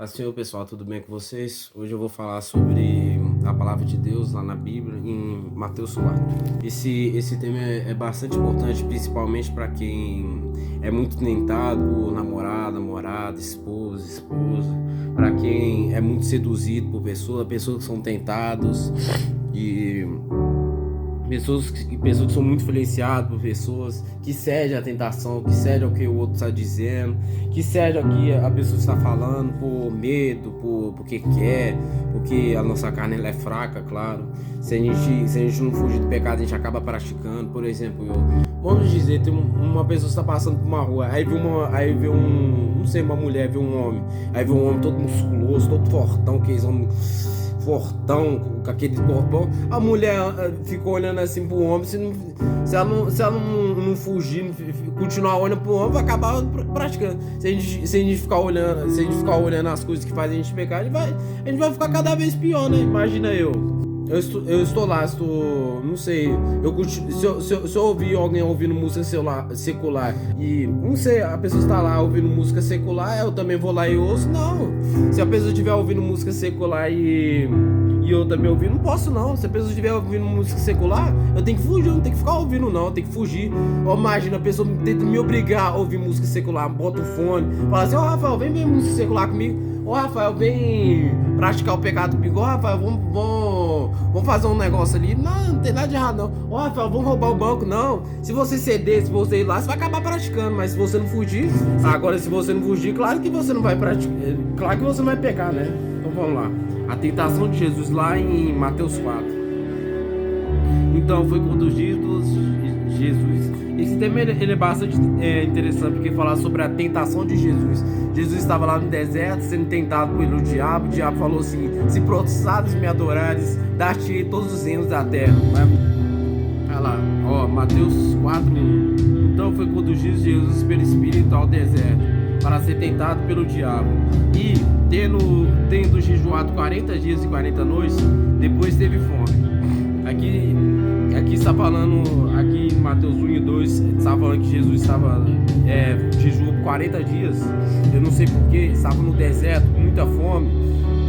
Assim, pessoal, tudo bem com vocês? Hoje eu vou falar sobre a palavra de Deus lá na Bíblia, em Mateus 4. Esse tema é bastante importante, principalmente para quem é muito tentado por namorada, esposa, para quem é muito seduzido por pessoas que são tentados e pessoas que são muito influenciadas por pessoas que cedem à tentação, que cedem ao que o outro está dizendo, que cedem ao que a pessoa está falando por medo, porque quer, porque a nossa carne ela é fraca, claro. Se a gente não fugir do pecado, a gente acaba praticando. Por exemplo, vamos dizer, tem uma pessoa que está passando por uma rua, aí vê não sei, uma mulher, vê um homem, aí vê um homem todo musculoso, todo fortão, aqueles homens fortão, com aquele corpão, a mulher ficou olhando assim pro homem. Se ela não fugir, continuar olhando pro homem, vai acabar praticando. Se a gente ficar olhando as coisas que fazem a gente pecar, a gente vai ficar cada vez pior, né? Imagina eu estou lá, não sei, se eu ouvir alguém ouvindo música secular e, não sei, a pessoa está lá ouvindo música secular, eu também vou lá e ouço, não. Se a pessoa estiver ouvindo música secular e eu também ouvindo, não posso não. Se a pessoa estiver ouvindo música secular, eu tenho que fugir, eu não tenho que ficar ouvindo não, eu tenho que fugir. Ou imagina, a pessoa tenta me obrigar a ouvir música secular, bota o fone, fala assim: Rafael, vem ver música secular comigo. Rafael, vem praticar o pecado comigo. Rafael, vamos fazer um negócio ali. Não tem nada de errado não. Rafael, vamos roubar o banco. Não, se você ceder, se você ir lá, você vai acabar praticando. Mas se você não fugir, agora se você não fugir, claro que você não vai praticar, claro que você não vai pecar, né? Então vamos lá, a tentação de Jesus lá em Mateus 4. Então foi conduzido Jesus. Esse tema ele é bastante interessante, porque fala sobre a tentação de Jesus. Jesus estava lá no deserto sendo tentado pelo diabo. O diabo falou assim: se prostrares me adorares, dar-te todos os reinos da terra. Olha lá, Mateus 4. Então foi conduzido Jesus pelo Espírito ao deserto para ser tentado pelo diabo. E tendo jejuado 40 dias e 40 noites, depois teve fome. Aqui está falando, aqui em Mateus 1 e 2, está falando que Jesus estava jejuou por 40 dias. Eu não sei porquê, estava no deserto com muita fome,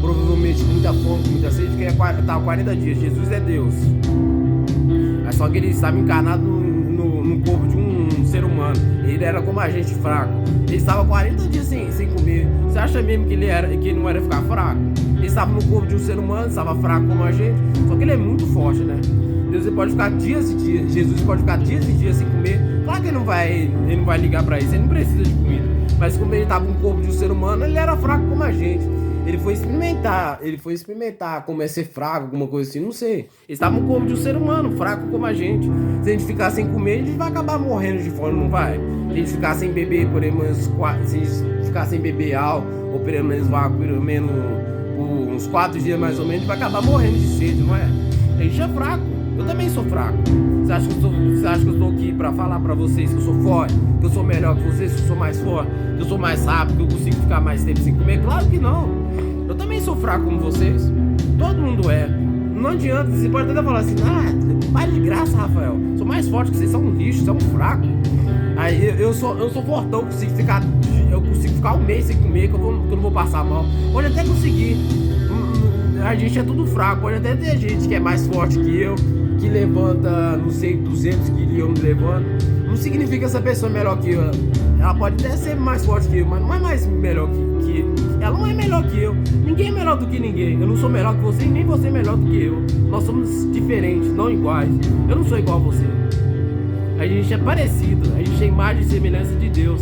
provavelmente com muita fome, com muita sede, porque estava 40 dias. Jesus é Deus, só que ele estava encarnado no corpo de um ser humano. Ele era como a gente, fraco. Ele estava 40 dias sem comer. Você acha mesmo que ele não era ficar fraco? Ele estava no corpo de um ser humano, estava fraco como a gente, só que ele é muito forte, né? Deus pode ficar dias e dias, Jesus pode ficar dias e dias sem comer. Claro que ele não vai ligar pra isso, ele não precisa de comida. Mas como ele estava no corpo de um ser humano, ele era fraco como a gente. Ele foi experimentar como é ser fraco, alguma coisa assim, não sei. Ele estava no corpo de um ser humano, fraco como a gente. Se a gente ficar sem comer, a gente vai acabar morrendo de fome, não vai? Se a gente ficar sem beber, por menos ficar sem beber álcool, ou pelo menos por uns 4 dias mais ou menos, vai acabar morrendo de sede, não é? A gente é fraco. Eu também sou fraco. Você acha que eu estou aqui pra falar pra vocês que eu sou forte, que eu sou melhor que vocês, que eu sou mais forte, que eu sou mais rápido, que eu consigo ficar mais tempo sem comer? Claro que não. Eu também sou fraco como vocês. Todo mundo é. Não adianta. Você pode até falar assim: para de graça, Rafael. Sou mais forte que vocês, são um lixo, são um fraco. Aí eu sou fortão, eu consigo ficar um mês sem comer, que eu não vou passar mal. Pode até conseguir. A gente é tudo fraco. Pode até ter gente que é mais forte que eu, que levanta, não sei, 200 quilos, eu me levanto. Não significa que essa pessoa é melhor que eu. Ela pode até ser mais forte que eu, mas não é mais melhor que ela não é melhor que eu. Ninguém é melhor do que ninguém. Eu não sou melhor que você, nem você é melhor do que eu. Nós somos diferentes, não iguais. Eu não sou igual a você. A gente é parecido. A gente é imagem e semelhança de Deus.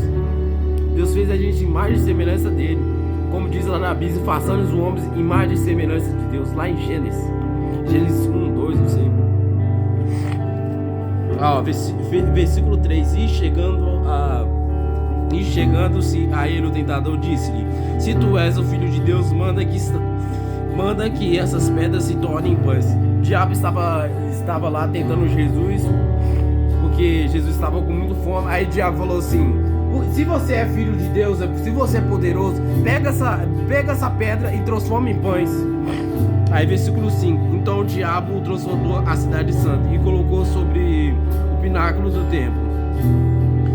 Deus fez a gente imagem e semelhança dele. Como diz lá na Bíblia: façamos os homens imagem e semelhança de Deus. Lá em Gênesis 1, 2, não sei. Versículo 3: E chegando-se a ele o tentador disse-lhe: se tu és o filho de Deus, manda que essas pedras se tornem pães. O diabo estava lá tentando Jesus, porque Jesus estava com muito fome. Aí o diabo falou assim: se você é filho de Deus, se você é poderoso, pega essa pedra e transforma em pães. Aí versículo 5: então o diabo transformou a cidade santa e colocou sobre o pináculo do templo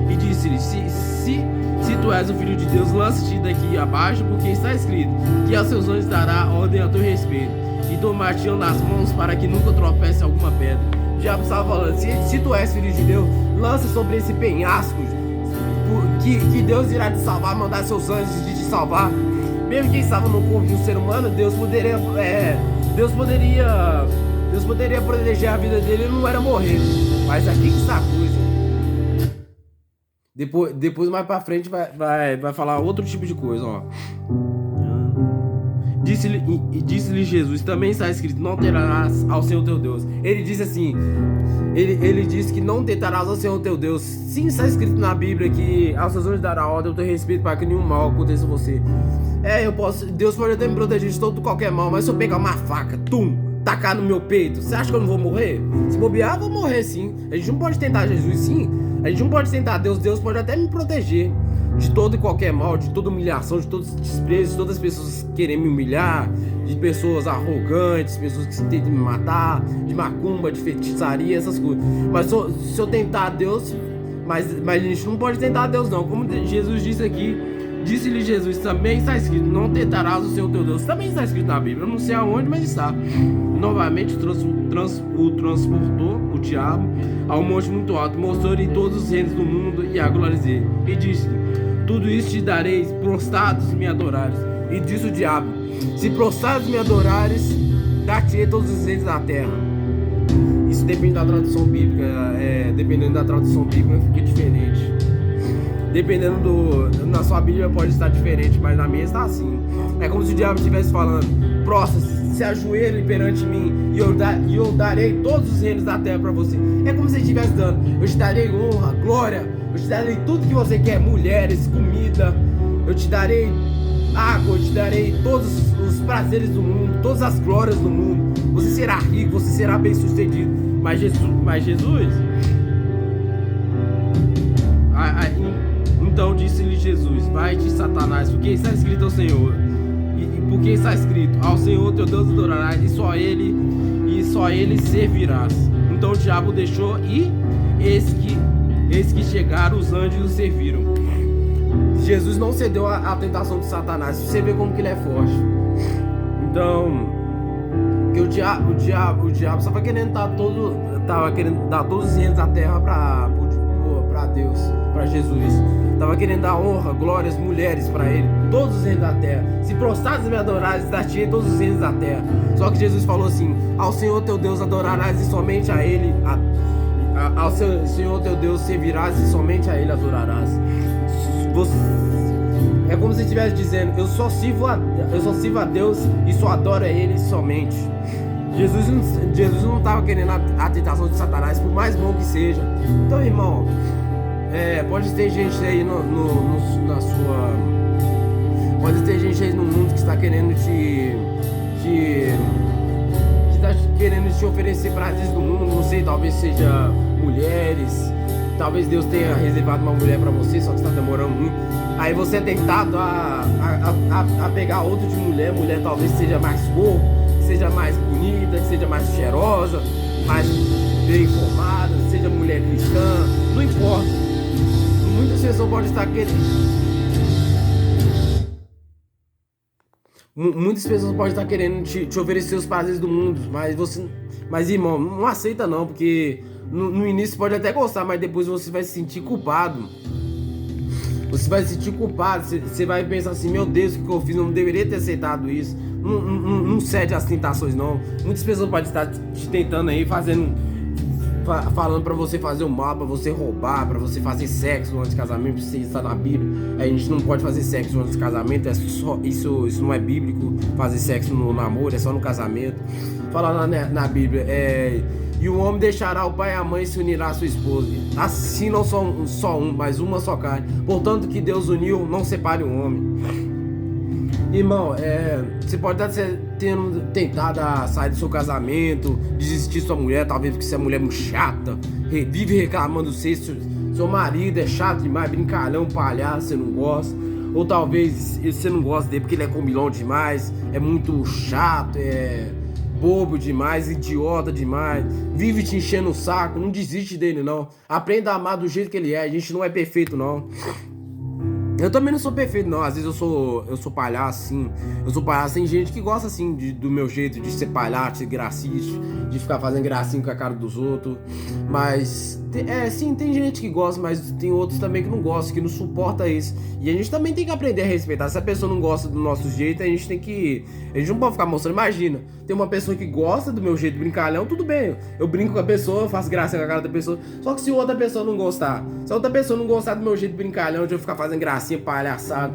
e disse-lhe: se tu és o filho de Deus, lança-te daqui abaixo, porque está escrito que aos seus anjos dará ordem a teu respeito, e tomar-te nas mãos para que nunca tropece alguma pedra. O diabo estava falando: se tu és filho de Deus, lança sobre esse penhasco, que Deus irá te salvar, mandar seus anjos de te salvar. Mesmo que estava no corpo de um ser humano, Deus poderia proteger a vida dele e não era morrer. Mas aqui que está a coisa. Depois mais pra frente vai falar outro tipo de coisa, ó. Disse-lhe Jesus: também está escrito: não tentarás ao Senhor teu Deus. Ele disse assim, ele disse que não tentarás ao Senhor teu Deus. Sim, está escrito na Bíblia que aos seus anjos dará ordem, eu tenho respeito para que nenhum mal aconteça a você. Deus pode até me proteger de todo qualquer mal, mas se eu pegar uma faca, tacar no meu peito, você acha que eu não vou morrer? Se bobear, eu vou morrer sim. A gente não pode tentar Jesus, sim. A gente não pode tentar Deus. Deus pode até me proteger de todo e qualquer mal, de toda humilhação, de todos os desprezos, de todas as pessoas que querem me humilhar, de pessoas arrogantes, pessoas que tentam me matar, de macumba, de feitiçaria, essas coisas. Mas se eu tentar Deus, mas a gente não pode tentar Deus não. Como Jesus disse aqui, disse-lhe Jesus: também está escrito: não tentarás o Senhor teu Deus. Também está escrito na Bíblia, eu não sei aonde, mas está. Novamente o transportou, o diabo, ao monte muito alto, mostrou-lhe todos os reinos do mundo e a glorificou. E disse-lhe: tudo isso te darei, prostrados me adorares. E disse o diabo: se prostrados me adorares, dar-te-ei todos os reinos da terra. Isso depende da tradução bíblica, dependendo da tradução bíblica fica diferente. Dependendo na sua Bíblia pode estar diferente, mas na minha está assim. É como se o diabo estivesse falando: prostra-se, se ajoelhe perante mim, e eu darei todos os reinos da terra para você. É como se ele estivesse dando: eu te darei honra, glória, eu te darei tudo que você quer, mulheres, comida, eu te darei água, eu te darei todos os prazeres do mundo, todas as glórias do mundo. Você será rico, você será bem sucedido. Mas Jesus, então disse-lhe Jesus: vai-te, Satanás, porque está escrito ao Senhor, porque está escrito: ao Senhor teu Deus adorarás, e só ele servirás. Então o diabo deixou, e eis que chegaram os anjos e o serviram. Jesus não cedeu à tentação de Satanás. Você vê como que ele é forte. Então, que o diabo estava querendo dar todos os reinos da terra para Deus, para Jesus. Estava querendo dar honra, glórias, mulheres para ele, todos os reinos da terra. Se prostrados me adorares, dar-te-ei todos os reinos da terra. Só que Jesus falou assim: ao Senhor teu Deus adorarás, e somente a ele, ao Senhor teu Deus servirás, e somente a ele adorarás. É como se estivesse dizendo: eu só sirvo a Deus e só adoro a ele somente. Jesus não estava querendo a tentação de Satanás, por mais bom que seja. Então, irmão, pode ter gente aí pode ter gente aí no mundo que está querendo te oferecer prazeres do mundo. Não sei, talvez seja mulheres. Talvez Deus tenha reservado uma mulher para você, só que está demorando muito. Aí você é tentado a pegar outro de mulher. Mulher talvez seja mais corpo, seja mais bonita, que seja mais cheirosa, mais bem informada, seja mulher cristã, não importa. Muitas pessoas podem estar querendo. Muitas pessoas podem estar querendo te oferecer os prazeres do mundo, mas irmão, não aceita não, porque no início pode até gostar, mas depois você vai se sentir culpado. Você vai se sentir culpado, você vai pensar assim: meu Deus, o que eu fiz? Eu não deveria ter aceitado isso. Não cede às tentações não. Muitas pessoas podem estar te tentando aí, falando pra você fazer o mal, pra você roubar, pra você fazer sexo antes de casamento. Isso está na Bíblia. A gente não pode fazer sexo antes de casamento, isso não é bíblico. Fazer sexo no namoro, é só no casamento. Fala na Bíblia, e o homem deixará o pai e a mãe e se unirá à sua esposa. Assim não só um, mas uma só carne. Portanto, que Deus uniu, não separe o homem. Irmão, você pode estar tendo tentado a sair do seu casamento, desistir de sua mulher, talvez porque você é mulher muito chata, vive reclamando seu marido é chato demais, brincalhão, palhaço, você não gosta. Ou talvez você não gosta dele porque ele é comilão demais, é muito chato, bobo demais, idiota demais, vive te enchendo o saco, não desiste dele não. Aprenda a amar do jeito que ele é, a gente não é perfeito não. Eu também não sou perfeito, não. Às vezes eu sou palhaço, assim. Eu sou palhaço. Tem gente que gosta, assim, do meu jeito de ser palhaço, de ser gracite, de ficar fazendo gracinha com a cara dos outros. Mas, sim, tem gente que gosta, mas tem outros também que não gostam, que não suporta isso. E a gente também tem que aprender a respeitar. Se a pessoa não gosta do nosso jeito, a gente tem que... A gente não pode ficar mostrando. Imagina, tem uma pessoa que gosta do meu jeito brincalhão, tudo bem. Eu brinco com a pessoa, eu faço gracinha com a cara da pessoa. Só que se outra pessoa não gostar, se a outra pessoa não gostar do meu jeito brincalhão, de eu ficar fazendo gracinha, palhaçado,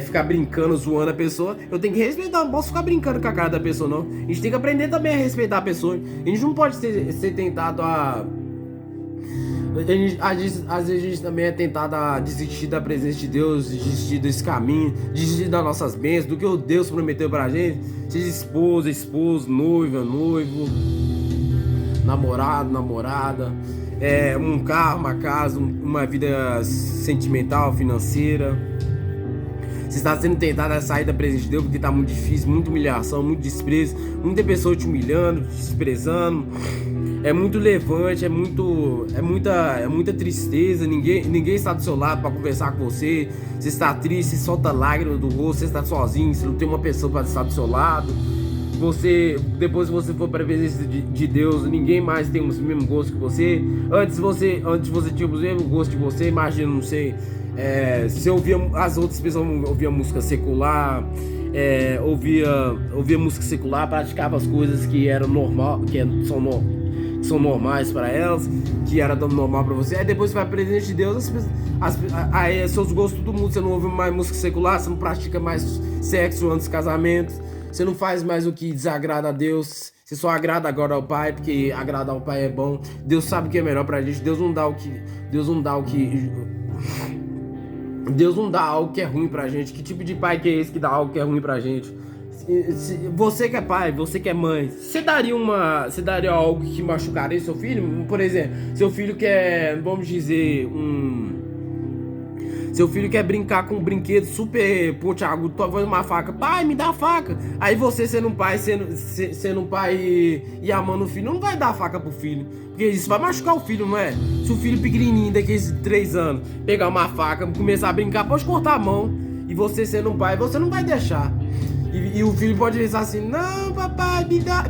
ficar brincando, zoando a pessoa, eu tenho que respeitar, não posso ficar brincando com a cara da pessoa, não. A gente tem que aprender também a respeitar a pessoa. A gente não pode ser tentado a... Às vezes a gente também é tentado a desistir da presença de Deus, desistir desse caminho, desistir das nossas bênçãos, do que o Deus prometeu pra gente. Seja esposa, esposo, noiva, noivo, namorado, namorada, um carro, uma casa, uma vida sentimental, financeira. Você está sendo tentado a sair da presença de Deus porque está muito difícil, muita humilhação, muito desprezo, muita pessoa te humilhando, te desprezando. É muito levante, é muita tristeza. Ninguém está do seu lado para conversar com você. Você está triste, você solta lágrimas do rosto, você está sozinho, você não tem uma pessoa para estar do seu lado. Depois que você for para a presença de Deus, ninguém mais tem o mesmo gosto que você. Antes você tinha o mesmo gosto de você. Imagina, não sei, se ouvia as outras pessoas, ouvia música secular, ouvia música secular, praticava as coisas que eram normal, são normais para elas, que era tão normal para você. Aí depois você vai para a presença de Deus, aí seus gostos tudo muda. Você não ouve mais música secular, você não pratica mais sexo antes do casamento, você não faz mais o que desagrada a Deus. Você só agrada agora ao Pai, porque agradar ao Pai é bom. Deus sabe o que é melhor pra gente. Deus não dá algo que é ruim pra gente. Que tipo de pai que é esse que dá algo que é ruim pra gente? Você que é pai, você que é mãe, você daria algo que machucaria seu filho? Por exemplo, seu filho quer, vamos dizer, seu filho quer brincar com um brinquedo super pontiagudo, talvez uma faca. Pai, me dá a faca. Aí você sendo um pai e amando o filho, não vai dar a faca pro filho, porque isso vai machucar o filho, não é? Se o filho pequenininho, daqui a 3 anos, pegar uma faca, começar a brincar, pode cortar a mão. E você sendo um pai, você não vai deixar. E o filho pode pensar assim: não, papai, me dá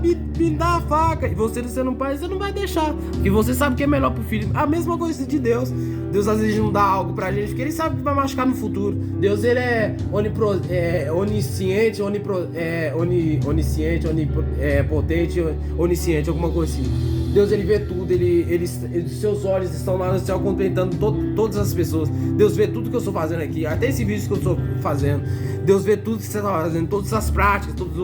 a faca. E você sendo um pai, você não vai deixar, porque você sabe que é melhor pro filho. A mesma coisa de Deus. Deus às vezes não dá algo pra gente, porque Ele sabe que vai machucar no futuro. Deus, Ele é onisciente, potente, onisciente, alguma coisa assim. Deus, Ele vê tudo, seus olhos estão lá no céu contemplando todas as pessoas. Deus vê tudo que eu estou fazendo aqui, até esse vídeo que eu estou fazendo. Deus vê tudo que você está fazendo, todas as práticas, todos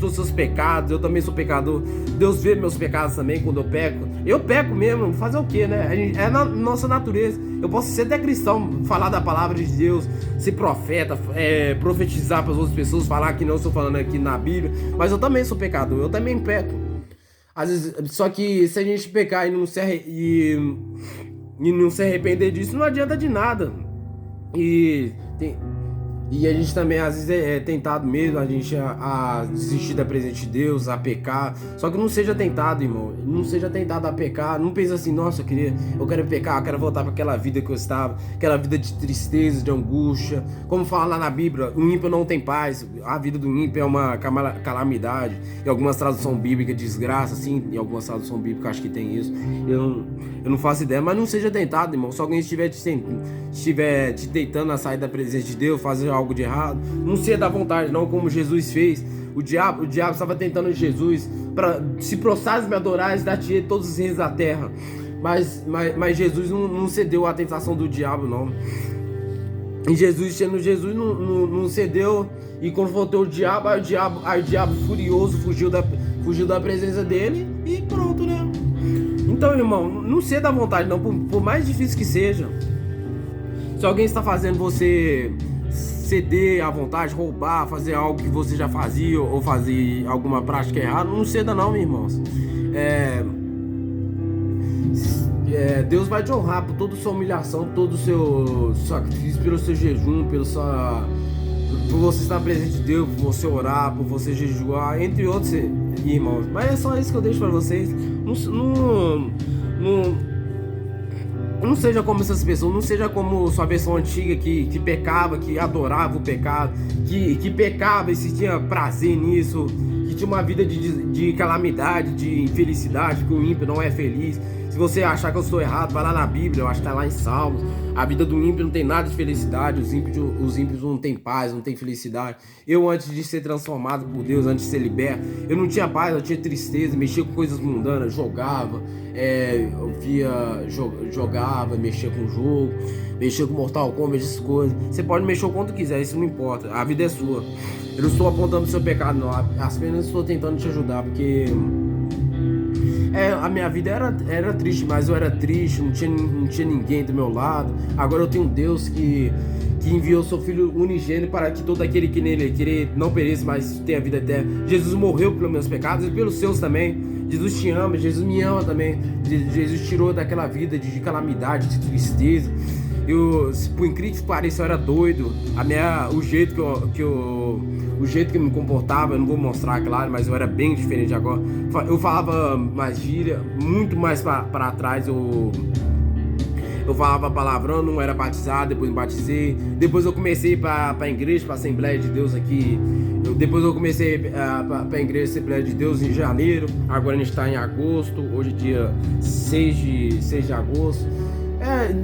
os seus pecados. Eu também sou pecador. Deus vê meus pecados também quando eu peco. Eu peco mesmo, fazer o quê, né? É na nossa natureza. Eu posso ser até cristão, falar da palavra de Deus, ser profeta, profetizar para as outras pessoas, falar que não estou falando aqui na Bíblia, mas eu também sou pecador, eu também peco. Às vezes, só que se a gente pecar e não se arrepender disso, não adianta de nada. E a gente também às vezes é tentado mesmo, a gente a desistir da presença de Deus, a pecar. Só que não seja tentado, irmão. Não seja tentado a pecar. Não pense assim: nossa, eu quero pecar, eu quero voltar para aquela vida que eu estava, aquela vida de tristeza, de angústia. Como fala lá na Bíblia, o ímpio não tem paz. A vida do ímpio é uma calamidade. Em algumas traduções bíblicas, desgraça, assim. Em algumas traduções bíblicas acho que tem isso. Eu não faço ideia, mas não seja tentado, irmão. Se alguém estiver te tentando a sair da presença de Deus, fazer algo de errado, não seja da vontade, não, como Jesus fez. O diabo estava tentando Jesus para: se prostrares e me adorares, dar-te todos os reis da terra. Mas Jesus não cedeu à tentação do diabo, não. E Jesus não cedeu e confrontou o diabo. Aí o diabo furioso fugiu da presença dele e pronto, né? Então, irmão, não ceda à vontade, não, por mais difícil que seja. Se alguém está fazendo você ceder à vontade, roubar, fazer algo que você já fazia, ou fazer alguma prática errada, não ceda não, meus irmãos. Deus vai te honrar por toda a sua humilhação, todo o seu sacrifício, pelo seu jejum, por você estar presente de Deus, por você orar, por você jejuar, entre outros, irmãos. Mas é só isso que eu deixo para vocês. Não seja como essas pessoas, não seja como sua versão antiga que pecava, que adorava o pecado, que pecava e se tinha prazer nisso, que tinha uma vida de calamidade, de infelicidade, que o ímpio não é feliz. Se você achar que eu estou errado, vai lá na Bíblia, eu acho que está lá em Salmos. A vida do ímpio não tem nada de felicidade, os ímpios não têm paz, não têm felicidade. Eu, antes de ser transformado por Deus, antes de ser liberto, eu não tinha paz, eu tinha tristeza, mexia com coisas mundanas, jogava, jogava, mexia com jogo, mexia com Mortal Kombat, essas coisas. Você pode mexer o quanto quiser, isso não importa, a vida é sua. Eu não estou apontando o seu pecado, não, apenas estou tentando te ajudar, porque... a minha vida era triste, mas eu era triste, não tinha ninguém do meu lado. Agora eu tenho um Deus que enviou seu Filho unigênito para que todo aquele que nele querer não pereça, mas tenha vida eterna. Jesus morreu pelos meus pecados e pelos seus também. Jesus te ama, Jesus me ama também. Jesus tirou daquela vida de calamidade, de tristeza. Por incrível que pareça, eu era doido. O jeito que eu me comportava, eu não vou mostrar, claro, mas eu era bem diferente agora. Eu falava mais gíria, muito mais para trás. Eu falava palavrão, não era batizado, depois me batizei. Depois eu comecei para a igreja, para a Assembleia de Deus aqui. Depois eu comecei para a igreja Assembleia de Deus em janeiro. Agora a gente está em agosto, hoje é dia 6 de agosto.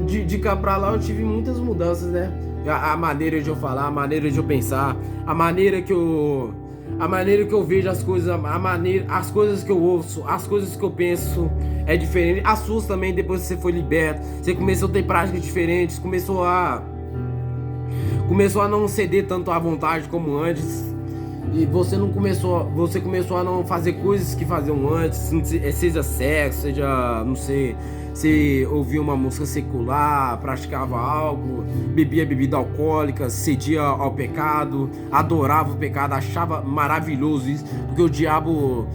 De cá pra lá eu tive muitas mudanças, né? A maneira de eu falar, a maneira de eu pensar, a maneira que eu vejo as coisas, as coisas que eu ouço, as coisas que eu penso é diferente. As suas também, depois que você foi liberto, você começou a ter práticas diferentes, começou a não ceder tanto à vontade como antes. E você começou a não fazer coisas que faziam antes, seja sexo, seja, não sei, você ouvia uma música secular, praticava algo, bebia bebida alcoólica, cedia ao pecado, adorava o pecado, achava maravilhoso isso, porque o diabo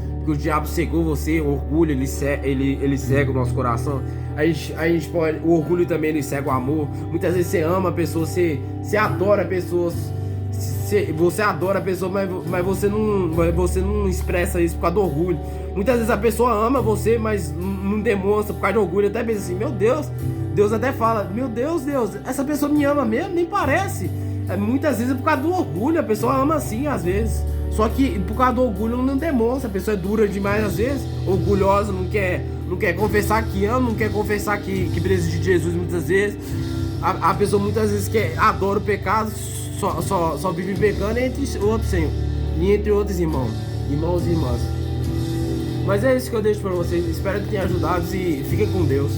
cegou você, o orgulho, ele cega o nosso coração. A gente pode, o orgulho também ele cega o amor. Muitas vezes você ama a pessoa, você adora pessoas. Você adora a pessoa, mas você não expressa isso por causa do orgulho. Muitas vezes a pessoa ama você, mas não demonstra por causa de orgulho. Até pensa assim, meu Deus, Deus até fala, meu Deus, essa pessoa me ama mesmo? Nem parece. Muitas vezes é por causa do orgulho, a pessoa ama assim às vezes. Só que por causa do orgulho não demonstra, a pessoa é dura demais às vezes, orgulhosa, não quer confessar que ama, não quer confessar que precisa de Jesus muitas vezes. A pessoa muitas vezes adora o pecado, só vive pecando entre outros irmãos e irmãs. Mas é isso que eu deixo pra vocês. Espero que tenha ajudado e fiquem com Deus.